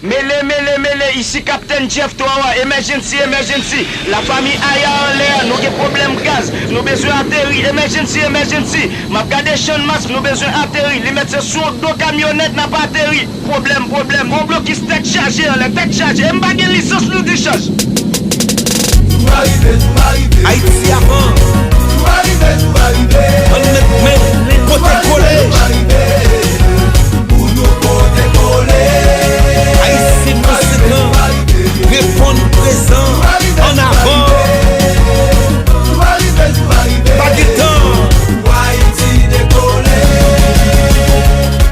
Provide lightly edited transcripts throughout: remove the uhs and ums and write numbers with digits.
Mêlé, ici Captain Jeff Toawa, emergency. La famille Aya en l'air, nous avons problème gaz, nous besoin atterrir, emergency. Ma regardé Sean Mask, nous besoin atterrir, les mettre sur dos camionnette n'a pas atterri. Problème, mon bloc qui tête chargé, la tête chargée, m'bagé licence nous du charge. Haïti avant. On met côté collé. Pour nous côté collé. Haïti conséquent. Répondre présent. En avant. Pas de temps. Haïti décollé.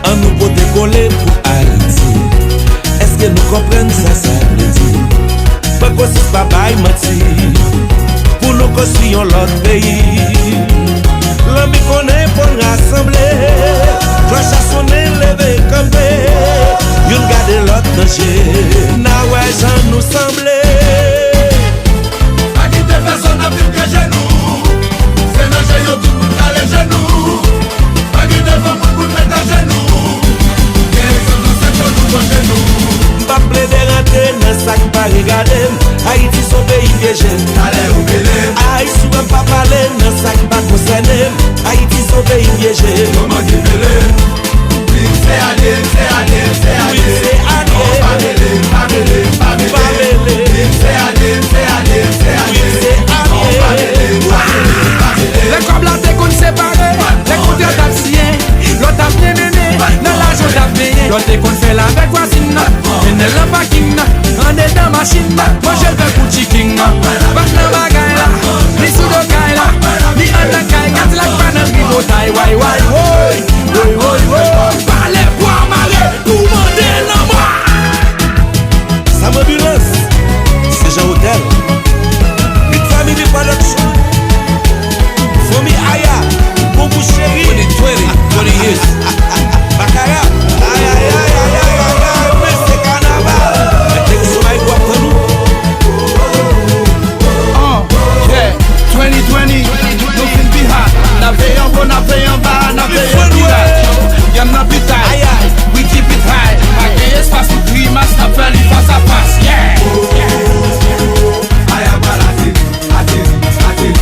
On nous peut décoller pour Haïti. Est-ce que nous comprenons ça veut dire? Pas que c'est pas bail menti. Pour nous construire l'autre pays. L'homme connaît pour nous rassembler. Trois chassonnés lever camper. Y'on garde l'autre danger. Na ouais j'en nous semblait. Pas quitter personne à plus que genoux. C'est nager yo tout pour aller genoux. Pas quitter femme pour mettre à genoux. Qu'est-ce que c'est que nous pour genoux. Pas plaider rentrer dans sac pas regarder. Haïti son pays piégé. Allez ou belé. Haïti souvent pas parler dans sac pas concerné. Haïti son pays piégé. Comment tu belé? Oui c'est allé. Oui c'est allé. Pas belé. Oui c'est allé. Oui c'est allé. Les câbles là t'es qu'on séparé. Les coups d'absien. L'autre a bien mené. Dans la joie d'absien. L'autre t'es qu'on fait la avec voisine. Et ne l'a pas king. On est dans machine. Moi je veux pour chicken. Pas de bagaille là. Ni sous de caille là. Ni en la caille. Quand la panne rideau taille. Why. Parlez pour marrer. Pour demander la mort. Sam ambulance. C'est Jean Hôtel. Une famille production. Famille Aya. Bon vous chéri. 20 years. Bakaya. Aïe. Mais c'est carnaval. Mais t'es sur ma voix pour nous. Oh, yeah. 2020. Nothing be hot. N'a payé en bon, n'a payé en bas, n'a payé en pirate. Y'en a plus taille. We keep it high. A gagné espace pour crier, mas n'a fait lui face à face. Yeah. Aya balade. Atterri.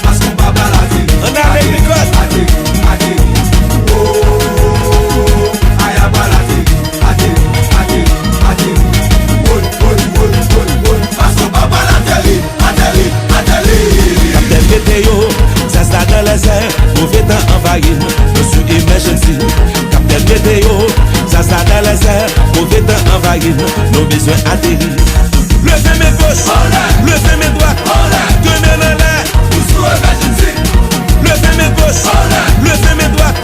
Parce qu'on va balader. On a les picotes. Atterri. Aya balade. Atterri. Parce qu'on va balader. Captain météo, ça dans les airs. Mauvais temps envahi, je suis emergency. Captain météo, ça dans les airs. Mauvais temps envahi, nos besoins atterris. Levez mes gauches, levez mes droites. Que mes mains là, sous emergency. Levez mes gauches, levez mes droites.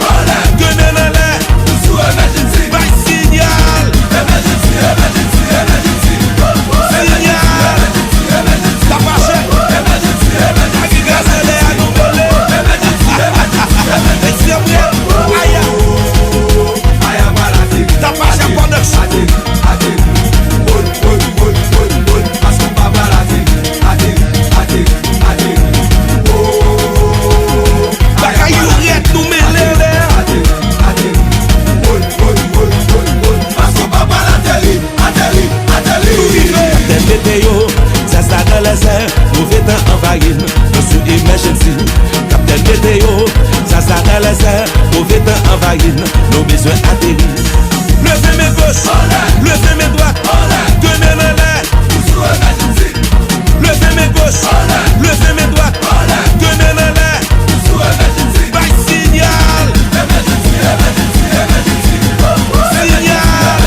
Que mes mains là, sous emergency. By signal, emergency. Signal, ça marche. Mauvais temps envahi, je suis emergency. Captain météo, ça dans les airs. Mauvais temps envahi, nos besoins atterris. Levez mes gauches, levez mes droites. Que mes mains là, sous emergency. Levez mes gauches, levez mes droites. Que mes mains là, sous emergency. By signal, emergency. Signal.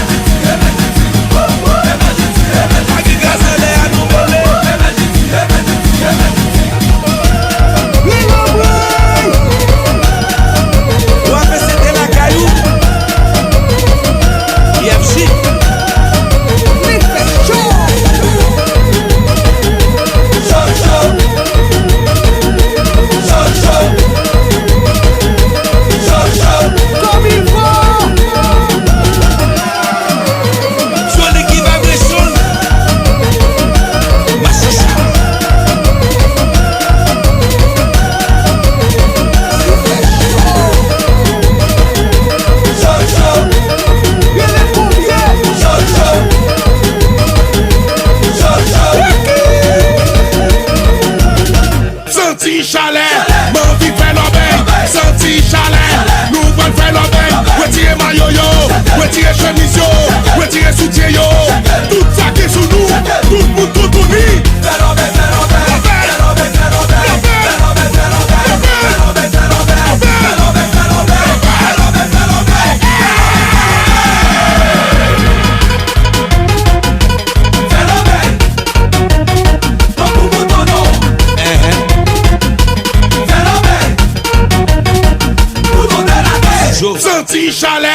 senti chalet,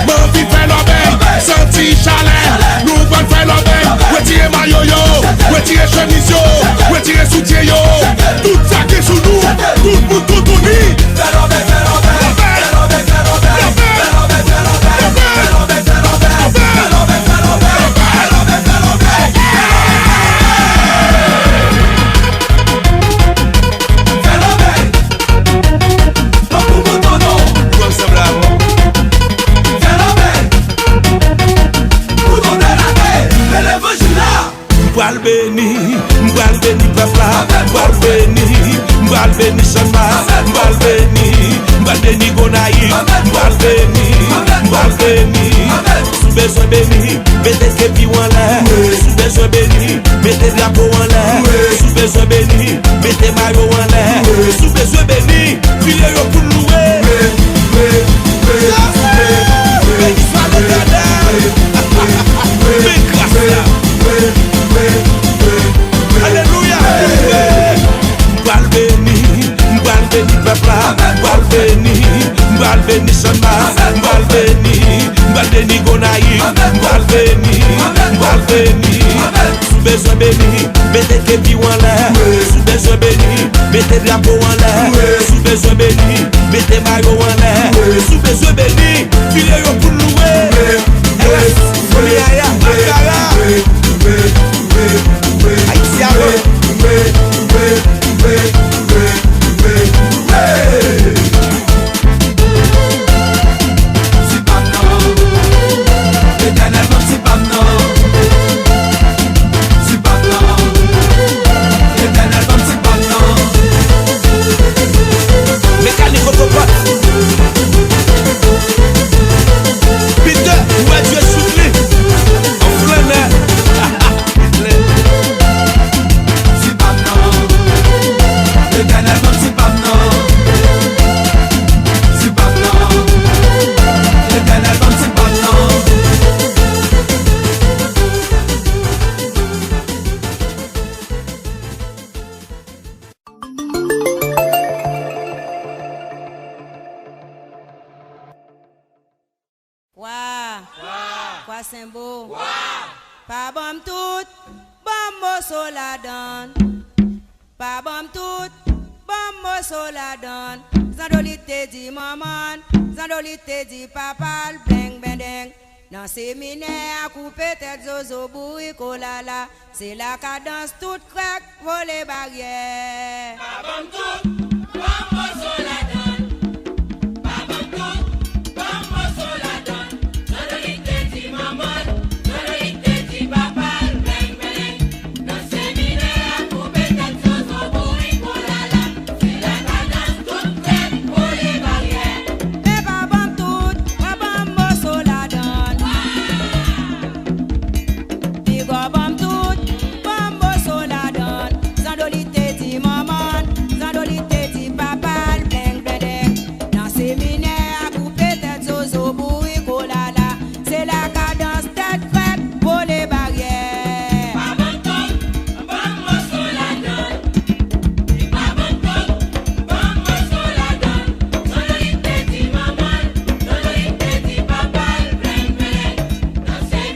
m'envie faire l'obéi, senti chalet, nous allons faire l'obéi, retirer maillot yo, retirer chemise yo, retirer soutien yo, tout ça qui est sous nous, tout le monde tout uni. Fais l'obéi, fais l'obéi, fais l'obéi, fais l'obéi, fais l'obéi, fais l'obéi, fais l'obéi, fais l'obéi, fais l'obéi, fais l'obéi, fais l'obéi. M'bral béni peuple, m'bral béni Samba, m'bral béni Gonaïve, m'bral béni, sous besoin béni, mettez képi en l'air, sous besoin béni, mettez drapeau en l'air, sous besoin béni, mettez maillot en l'air, sous besoin béni, filez pour louer. Béni soit l'Éternel, alléluia. M'bral béni peuple, m'bral béni Samba, m'bral béni Gonaïve, m'bral béni, sous besoin béni, mettez képi en l'air, sous besoin béni, mettez drapeau en l'air, sous besoin béni, mettez maillot en l'air, sous besoin béni, filez pour louer. Simbo, pa bom tout, bom so la donne. Pa bom tout, bom so la donne. Zandolite di maman, zandolite di papa, bling bendeng. Dans séminaire, à couper tête zozo boui kolala. C'est la cadence toute craque, voler barrière. Pa bom tout.